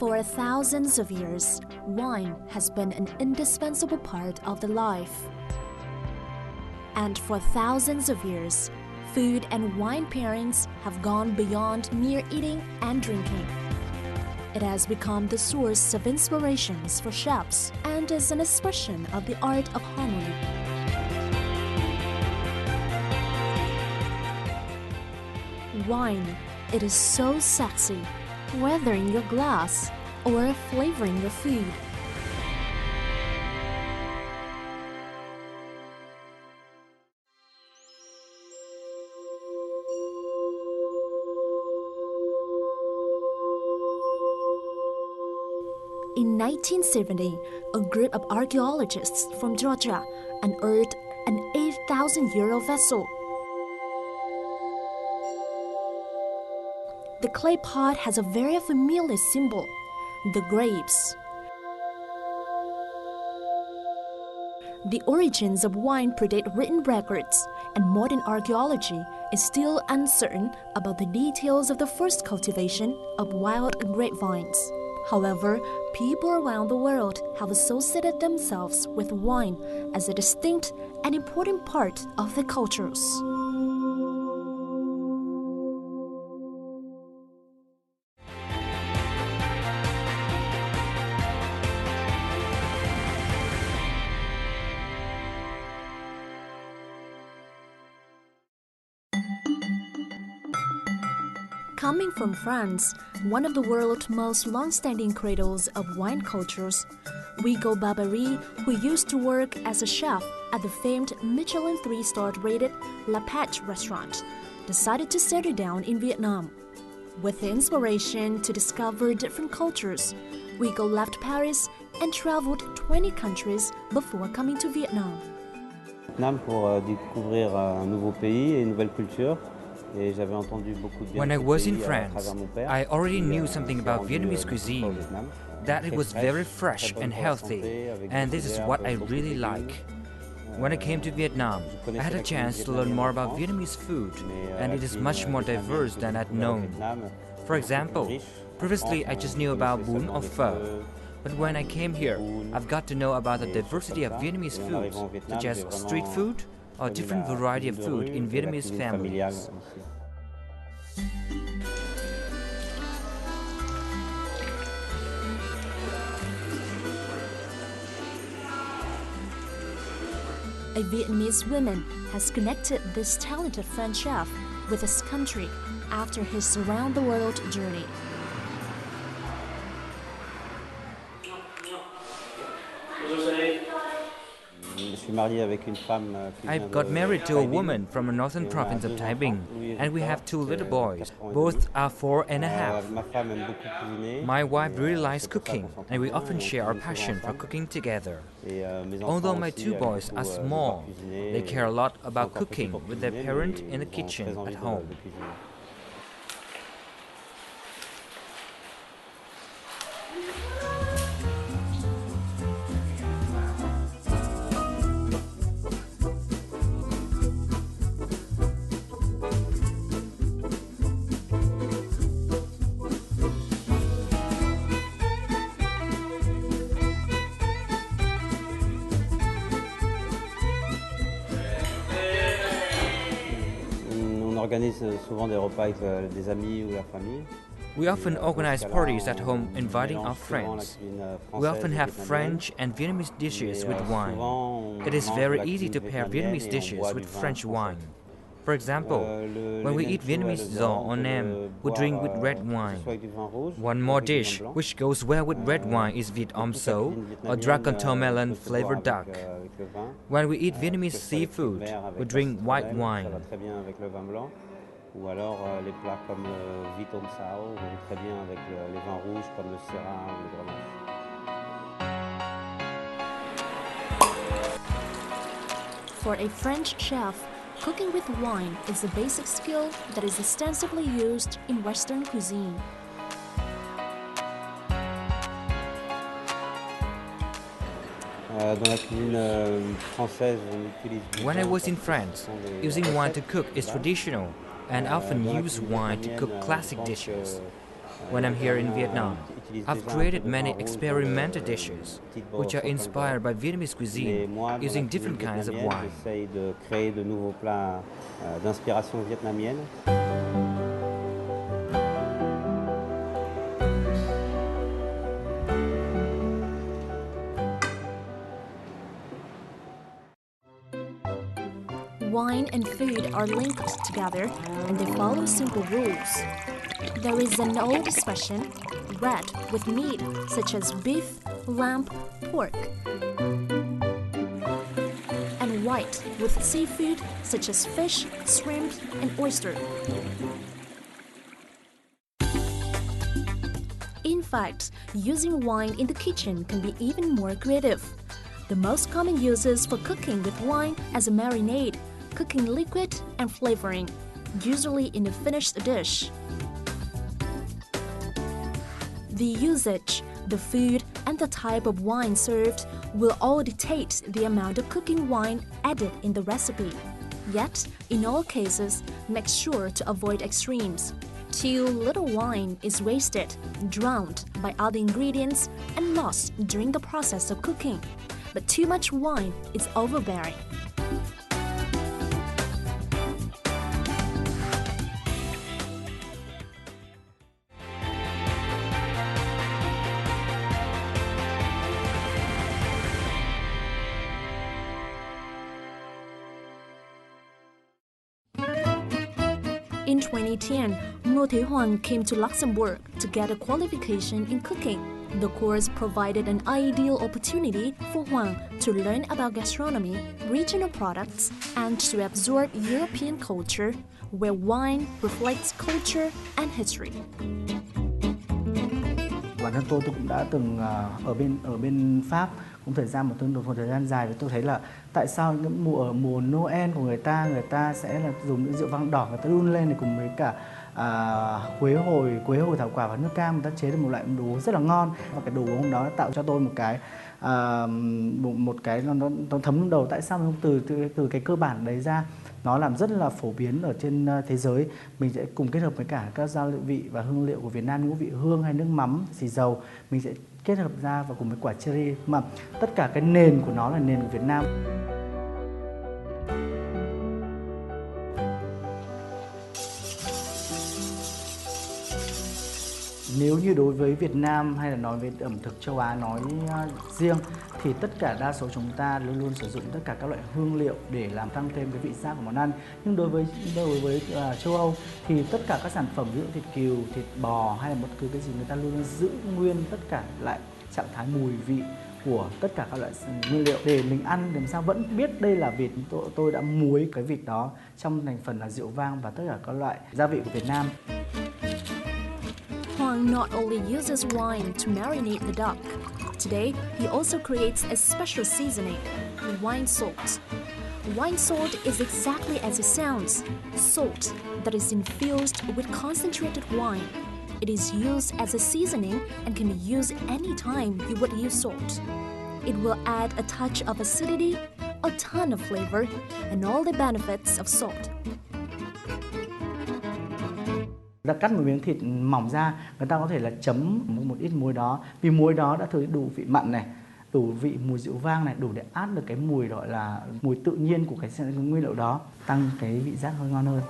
For thousands of years, wine has been an indispensable part of the life. And for thousands of years, food and wine pairings have gone beyond mere eating and drinking. It has become the source of inspirations for chefs and is an expression of the art of harmony. Wine, it is so sexy, whether in your glass or flavoring your food. In 1970, a group of archaeologists from Georgia unearthed an 8,000-year-old vessel. The clay pot has a very familiar symbol, the grapes. The origins of wine predate written records, and modern archaeology is still uncertain about the details of the first cultivation of wild grapevines. However, people around the world have associated themselves with wine as a distinct and important part of their cultures. Coming from France, one of the world's most long-standing cradles of wine cultures, Hugo Barberis, who used to work as a chef at the famed Michelin 3-star rated La Patch restaurant, decided to settle down in Vietnam. With the inspiration to discover different cultures, Hugo left Paris and traveled 20 countries before coming to Vietnam. Vietnam pour découvrir un nouveau pays et une nouvelle culture. When I was in France, I already knew something about Vietnamese cuisine, that it was very fresh and healthy, and this is what I really like. When I came to Vietnam, I had a chance to learn more about Vietnamese food, and it is much more diverse than I'd known. For example, previously I just knew about bún or pho, but when I came here, I've got to know about the diversity of Vietnamese foods, such as street food, or different variety of food in Vietnamese families. A Vietnamese woman has connected this talented French chef with his country after his around-the-world journey. I've got married to a woman from the northern province of Taiping, and we have 2 little boys. Both are 4.5. My wife really likes cooking, and we often share our passion for cooking together. Although my 2 boys are small, they care a lot about cooking with their parent in the kitchen at home. We often organize parties at home inviting our friends. We often have French and Vietnamese dishes with wine. It is very easy to pair Vietnamese dishes with French wine. For example, when we eat Vietnamese giò or nem, we drink with red wine. One more dish which goes well with red wine is vịt om sấu, or dragon tail melon flavored duck. When we eat Vietnamese seafood, we drink white wine. Ou alors les plats comme vịt om sấu vont très bien avec les vins rouges comme le syrah ou le grenache. For a French chef, cooking with wine is a basic skill that is extensively used in Western cuisine. When I was in France, using wine to cook is traditional, and I often use wine to cook classic dishes. When I'm here in Vietnam, I've created many experimental dishes, which are inspired by Vietnamese cuisine, using different kinds of wine. J'essaye de créer de nouveaux plats d'inspiration vietnamienne. Wine and food are linked together, and they follow simple rules. There is an old expression, red with meat such as beef, lamb, pork, and white with seafood such as fish, shrimp, and oyster. In fact, using wine in the kitchen can be even more creative. The most common uses for cooking with wine as a marinade, cooking liquid, and flavoring, usually in a finished dish. The usage, the food, and the type of wine served will all dictate the amount of cooking wine added in the recipe. Yet, in all cases, make sure to avoid extremes. Too little wine is wasted, drowned by other ingredients, and lost during the process of cooking. But too much wine is overbearing. In 2010, Ngô Thế Hoàng came to Luxembourg to get a qualification in cooking. The course provided an ideal opportunity for Hoàng to learn about gastronomy, regional products, and to absorb European culture, where wine reflects culture and history. Bản thân tôi cũng đã từng ở bên Pháp cũng một thời gian dài, và tôi thấy là tại sao những mùa Noel của người ta sẽ là dùng những rượu vang đỏ, người ta đun lên để cùng với cả quế hồi thảo quả và nước cam, người ta chế được một loại đồ uống rất là ngon. Và cái đồ uống hôm đó tạo cho tôi một cái nó thấm đầu. Tại sao mình không từ cái cơ bản đấy ra, nó làm rất là phổ biến ở trên thế giới. Mình sẽ cùng kết hợp với cả các gia vị và hương liệu của Việt Nam như vị hương hay nước mắm, xì dầu. Mình sẽ kết hợp ra và cùng với quả cherry, mà tất cả cái nền của nó là nền của Việt Nam. Nếu như đối với Việt Nam hay là nói về ẩm thực châu Á nói riêng thì tất cả đa số chúng ta luôn luôn sử dụng tất cả các loại hương liệu để làm tăng thêm cái vị giác của món ăn. Nhưng đối với châu Âu thì tất cả các sản phẩm ví dụ thịt cừu, thịt bò hay là bất cứ cái gì, người ta luôn luôn giữ nguyên tất cả lại trạng thái mùi vị của tất cả các loại nguyên liệu để mình ăn làm sao vẫn biết đây là vịt. Tôi đã muối cái vịt đó trong thành phần là rượu vang và tất cả các loại gia vị của Việt Nam. Hoàng not only uses wine to marinate the duck. Today, he also creates a special seasoning, wine salt. Wine salt is exactly as it sounds, salt that is infused with concentrated wine. It is used as a seasoning and can be used any time you would use salt. It will add a touch of acidity, a ton of flavor, and all the benefits of salt. Ta cắt một miếng thịt mỏng ra, người ta có thể là chấm một ít muối đó, vì muối đó đã đủ vị mặn này, đủ vị mùi rượu vang này, đủ để át được cái mùi gọi là mùi tự nhiên của cái nguyên liệu đó, tăng cái vị giác hơi ngon hơn.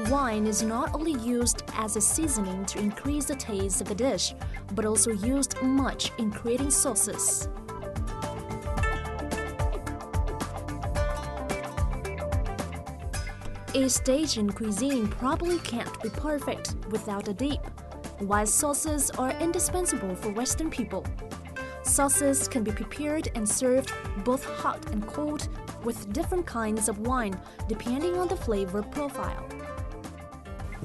Wine is not only used as a seasoning to increase the taste of the dish, but also used much in creating sauces. A stage in cuisine probably can't be perfect without a dip, while sauces are indispensable for Western people. Sauces can be prepared and served both hot and cold with different kinds of wine, depending on the flavor profile.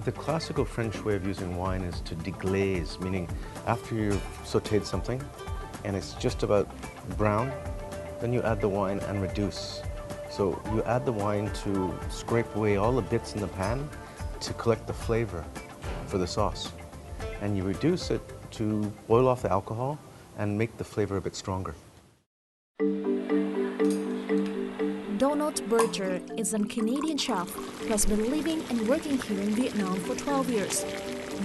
The classical French way of using wine is to deglaze, meaning after you've sautéed something and it's just about brown, then you add the wine and reduce. So you add the wine to scrape away all the bits in the pan to collect the flavor for the sauce. And you reduce it to boil off the alcohol and make the flavor a bit stronger. Donald Berger is a Canadian chef who has been living and working here in Vietnam for 12 years.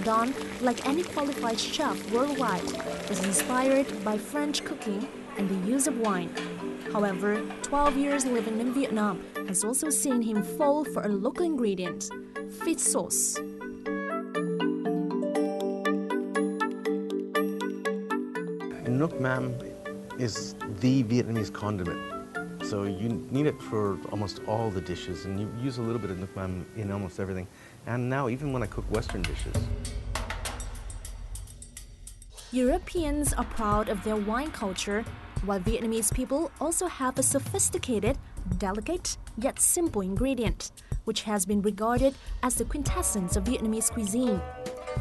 Don, like any qualified chef worldwide, is inspired by French cooking and the use of wine. However, 12 years living in Vietnam has also seen him fall for a local ingredient, fish sauce. Nước mắm is the Vietnamese condiment. So you need it for almost all the dishes, and you use a little bit of nước mắm in almost everything. And now, even when I cook Western dishes. Europeans are proud of their wine culture, while Vietnamese people also have a sophisticated, delicate, yet simple ingredient, which has been regarded as the quintessence of Vietnamese cuisine.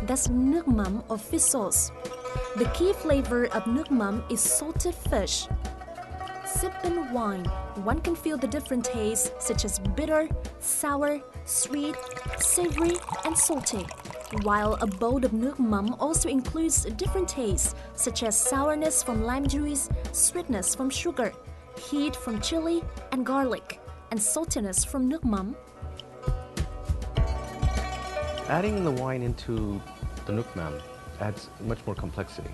That's nước mắm or fish sauce. The key flavor of nước mắm is salted fish. Sipping wine, one can feel the different tastes such as bitter, sour, sweet, savory, and salty. While a bowl of nước mắm also includes different tastes such as sourness from lime juice, sweetness from sugar, heat from chili and garlic, and saltiness from nước mắm. Adding the wine into the nước mắm adds much more complexity.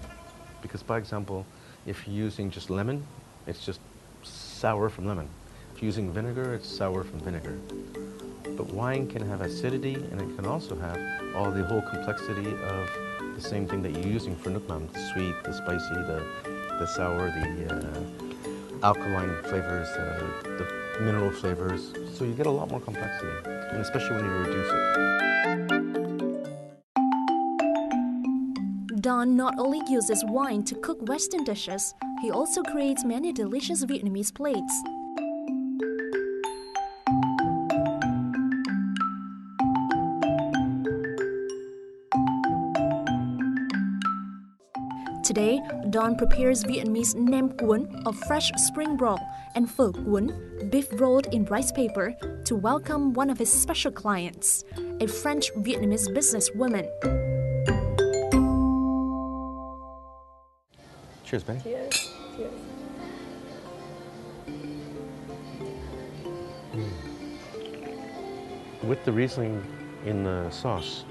Because, by example, if you're using just lemon, it's just sour from lemon. If you're using vinegar, it's sour from vinegar. But wine can have acidity, and it can also have all the whole complexity of the same thing that you're using for nước mắm: the sweet, the spicy, the sour, the alkaline flavors, the mineral flavors. So you get a lot more complexity, and especially when you reduce it. Don not only uses wine to cook Western dishes, he also creates many delicious Vietnamese plates. Today, Don prepares Vietnamese nem cuốn, a fresh spring roll, and phở cuốn, beef rolled in rice paper, to welcome one of his special clients, a French-Vietnamese businesswoman. Cheers, Benny. Cheers. Cheers. With the Riesling in the sauce,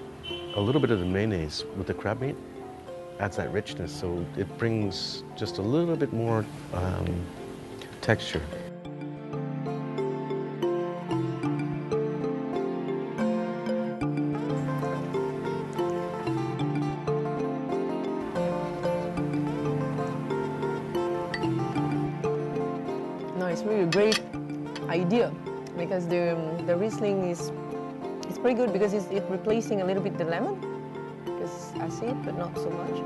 a little bit of the mayonnaise with the crab meat adds that richness, so it brings just a little bit more texture. No, it's really a great idea because the Riesling is pretty good because it's replacing a little bit the lemon. It's acid, but not so much.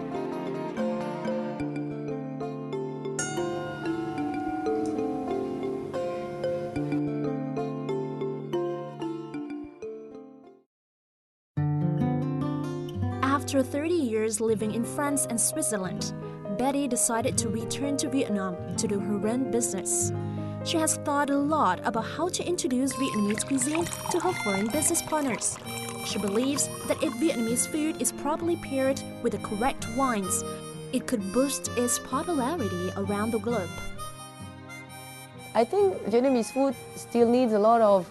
After 30 years living in France and Switzerland, Betty decided to return to Vietnam to do her own business. She has thought a lot about how to introduce Vietnamese cuisine to her foreign business partners. She believes that if Vietnamese food is properly paired with the correct wines, it could boost its popularity around the globe. I think Vietnamese food still needs a lot of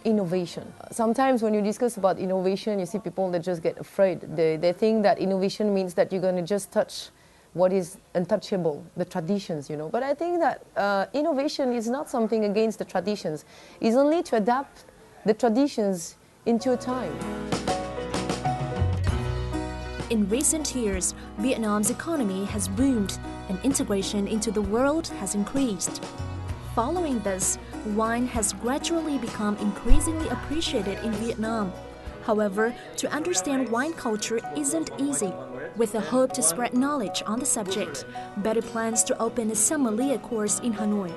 innovation. Sometimes when you discuss about innovation, you see people that just get afraid. They think that innovation means that you're going to just touch what is untouchable, the traditions, you know. But I think that innovation is not something against the traditions. It's only to adapt the traditions into a time. In recent years, Vietnam's economy has boomed and integration into the world has increased. Following this, wine has gradually become increasingly appreciated in Vietnam. However, to understand wine culture isn't easy. With the hope to spread knowledge on the subject, Betty plans to open a sommelier course in Hanoi.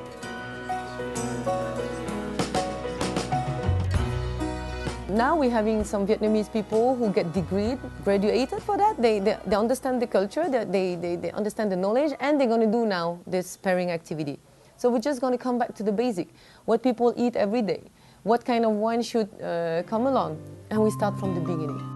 Now we're having some Vietnamese people who get graduated for that. They understand the culture, they understand the knowledge, and they're going to do now this pairing activity. So we're just going to come back to the basic, what people eat every day, what kind of wine should come along, and we start from the beginning.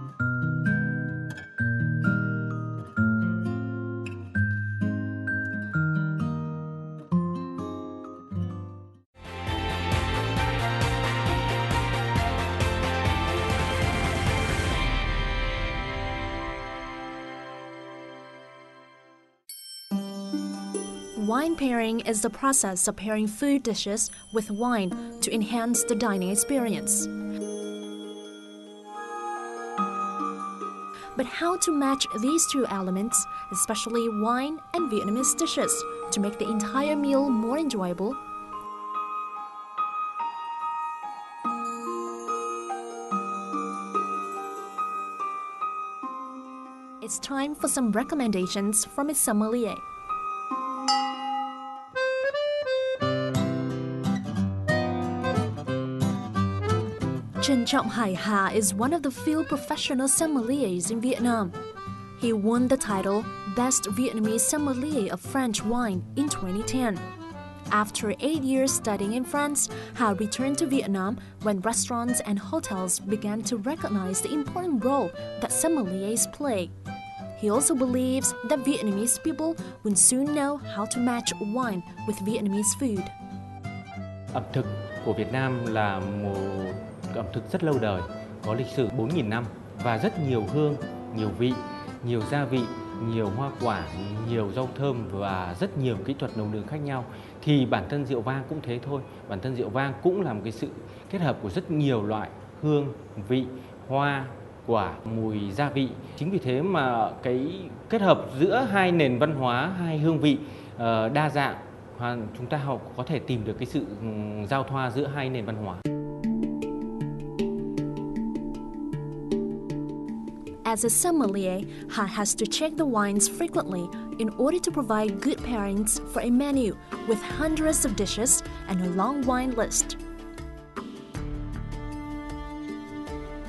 Wine pairing is the process of pairing food dishes with wine to enhance the dining experience. But how to match these two elements, especially wine and Vietnamese dishes, to make the entire meal more enjoyable? It's time for some recommendations from a sommelier. Trân Hải Hà is one of the few professional sommeliers in Vietnam. He won the title Best Vietnamese Sommelier of French Wine in 2010. After 8 years studying in France, Hà returned to Vietnam when restaurants and hotels began to recognize the important role that sommeliers play. He also believes that Vietnamese people will soon know how to match wine with Vietnamese food. Ẩm thực của Việt Nam là một ẩm thực rất lâu đời, có lịch sử 4.000 năm và rất nhiều hương, nhiều vị, nhiều gia vị, nhiều hoa quả, nhiều rau thơm và rất nhiều kỹ thuật nấu nướng khác nhau. Thì bản thân rượu vang cũng thế thôi. Bản thân rượu vang cũng là một cái sự kết hợp của rất nhiều loại hương, vị, hoa, quả, mùi, gia vị. Chính vì thế mà cái kết hợp giữa hai nền văn hóa, hai hương vị đa dạng, chúng ta có thể tìm được cái sự giao thoa giữa hai nền văn hóa. As a sommelier, Hà has to check the wines frequently in order to provide good pairings for a menu with hundreds of dishes and a long wine list.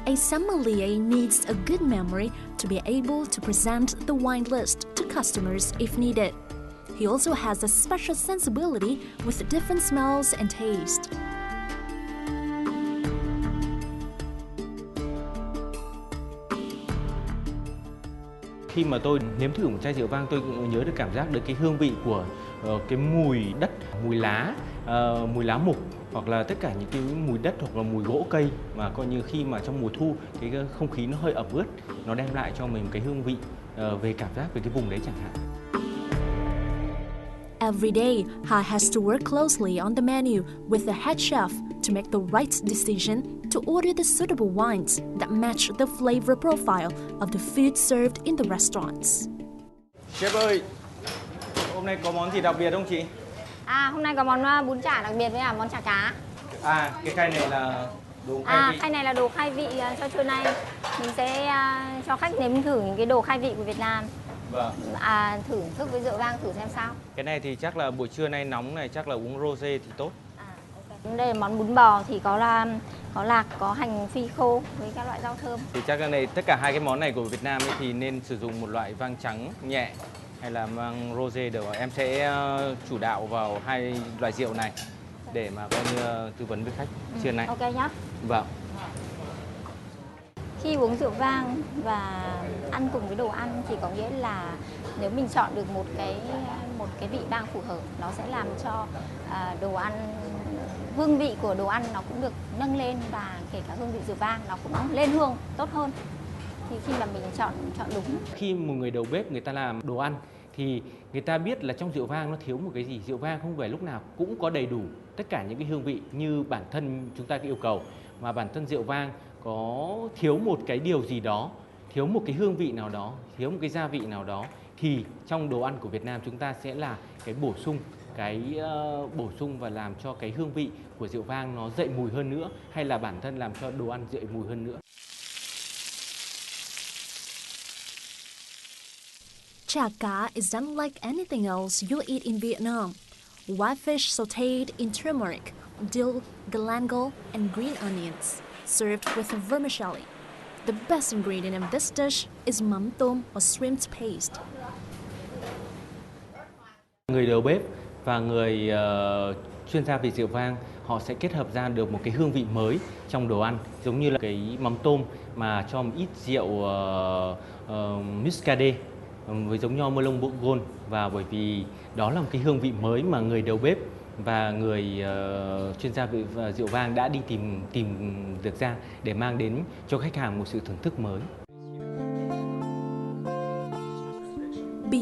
A sommelier needs a good memory to be able to present the wine list to customers if needed. He also has a special sensibility with different smells and taste. Khi mà tôi nếm thử một chai rượu vang, tôi cũng nhớ được cảm giác được cái hương vị của cái mùi đất, mùi lá mục, hoặc là tất cả những cái mùi đất hoặc là mùi gỗ cây, mà coi như khi mà trong mùa thu cái không khí nó hơi ẩm ướt, nó đem lại cho mình cái hương vị về cảm giác về cái vùng đấy chẳng hạn. Every day, Hà has to work closely on the menu with the head chef to make the right decision to order the suitable wines that match the flavor profile of the food served in the restaurants. Chef ơi, hôm nay có món gì đặc biệt không chị? Hôm nay có món bún chả đặc biệt với món chả cá. Cái khay này là đồ khai vị. Khay này là đồ khai vị cho trưa nay. Mình sẽ cho khách nếm thử những cái đồ khai vị của Việt Nam. Vâng. Thưởng thức với rượu vang thử xem sao. Cái này thì chắc là buổi trưa nay nóng này, chắc là uống rosé thì tốt. Okay. Đây là món bún bò thì có lạc, có hành phi khô với các loại rau thơm. Thì chắc là này tất cả hai cái món này của Việt Nam ấy thì nên sử dụng một loại vang trắng nhẹ hay là mang rosé được. Em sẽ chủ đạo vào hai loại rượu này để mà coi như tư vấn với khách trưa nay. Ok nhá. Vâng. Khi uống rượu vang và ăn cùng với đồ ăn thì có nghĩa là nếu mình chọn được một cái vị vang phù hợp, nó sẽ làm cho đồ ăn, hương vị của đồ ăn nó cũng được nâng lên, và kể cả hương vị rượu vang nó cũng lên hương tốt hơn. Thì khi mà mình chọn đúng. Khi một người đầu bếp người ta làm đồ ăn thì người ta biết là trong rượu vang nó thiếu một cái gì. Rượu vang không phải lúc nào cũng có đầy đủ tất cả những cái hương vị như bản thân chúng ta yêu cầu, mà bản thân rượu vang có thiếu một cái điều gì đó, thiếu một cái hương vị nào đó, thiếu một cái gia vị nào đó, thì trong đồ ăn của Việt Nam chúng ta sẽ là cái bổ sung và làm cho cái hương vị của rượu vang nó dậy mùi hơn nữa, hay là bản thân làm cho đồ ăn dậy mùi hơn nữa. Chả cá is unlike anything else you'll eat in Vietnam. Whitefish sautéed in turmeric, dill, galangal, and green onions, served with vermicelli. The best ingredient in this dish is mắm tôm or shrimp paste. Người đầu bếp và người chuyên gia về rượu vang, họ sẽ kết hợp ra được một cái hương vị mới trong đồ ăn, giống như là cái mắm tôm mà cho một ít rượu muscadet với giống nho mơ lông Bourgogne, và bởi vì đó là một cái hương vị mới mà người đầu bếp và người chuyên gia về rượu vang đã đi tìm được ra để mang đến cho khách hàng một sự thưởng thức mới.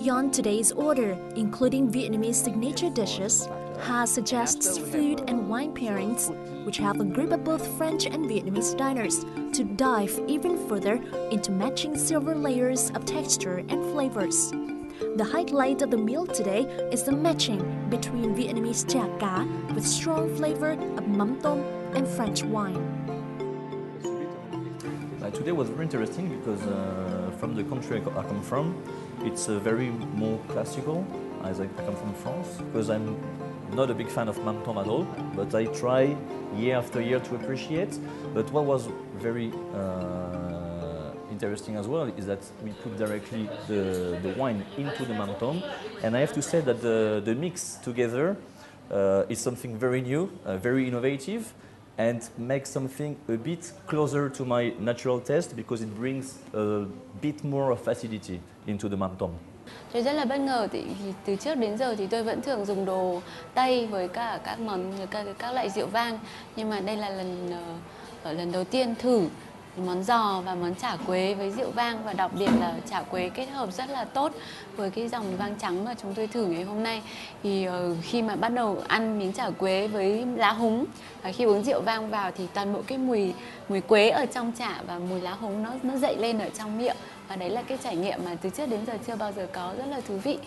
beyond today's order, including Vietnamese signature dishes, Ha suggests food and wine pairings, which have a group of both French and Vietnamese diners to dive even further into matching silver layers of texture and flavors. The highlight of the meal today is the matching between Vietnamese chả cá with strong flavor of mắm tôm and French wine. Today was very interesting because from the country I come from, it's very more classical, as I come from France, because I'm not a big fan of mắm tôm at all, but I try year after year to appreciate. But what was very interesting as well is that we put directly the wine into the mắm tôm, and I have to say that the mix together is something very new, very innovative, and makes something a bit closer to my natural taste because it brings a bit more of acidity into the mắm tôm. Tôi rất là bất ngờ vì từ trước đến giờ thì tôi vẫn thường dùng đồ Tây với cả các loại rượu vang, nhưng mà đây là lần đầu tiên thử món giò và món chả quế với rượu vang, và đặc biệt là chả quế kết hợp rất là tốt với cái dòng vang trắng mà chúng tôi thử ngày hôm nay. Thì khi mà bắt đầu ăn miếng chả quế với lá húng và khi uống rượu vang vào thì toàn bộ cái mùi quế ở trong chả và mùi lá húng nó dậy lên ở trong miệng, và đấy là cái trải nghiệm mà từ trước đến giờ chưa bao giờ có, rất là thú vị.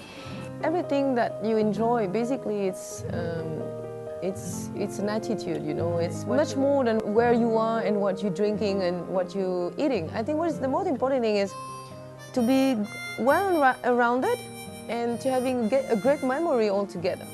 Everything that you enjoy, basically it's an attitude, you know. It's much more than where you are and what you're drinking and what you're eating. I think what is the most important thing is to be well-rounded and to having a great memory altogether.